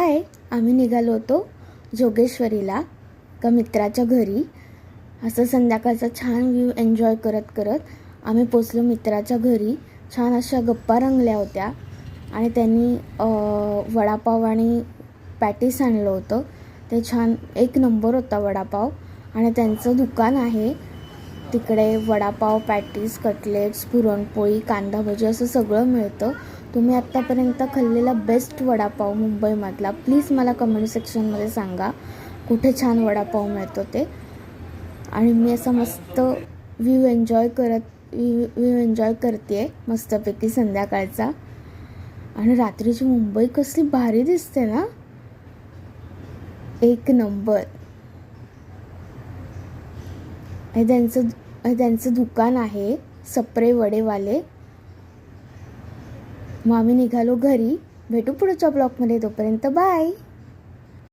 Bye. आम्ही निघालो होतो जोगेश्वरीला का मित्राच्या घरी. असं संध्याकाळचा छान व्ह्यू एन्जॉय करत करत आम्ही पोचलो मित्राच्या घरी. छान अशा गप्पा रंगल्या होत्या आणि त्यांनी वडापाव आणि पॅटीस आणलं होतं. ते छान एक नंबर होता वडापाव. आणि त्यांचं दुकान आहे तिकडे. वडापाव, पॅटीस, कटलेट्स, पुरणपोळी, कांदा भजी असं सगळं मिळतं. तुम्ही आत्तापर्यंत खाल्लेला बेस्ट वडापाव मुंबईमधला प्लीज मला कमेंट सेक्शनमध्ये सांगा कुठे छान वडापाव मिळतो ते. आणि मी असा मस्त व्ह्यू एन्जॉय करते आहे मस्तपैकी संध्याकाळचा. आणि रात्रीची मुंबई कसली भारी दिसते ना, एक नंबर. हे त्यांचं दुकान आहे सप्रे वडेवाले. मग आम्ही निघालो घरी. भेटू पुढच्या ब्लॉगमध्ये. तोपर्यंत बाय.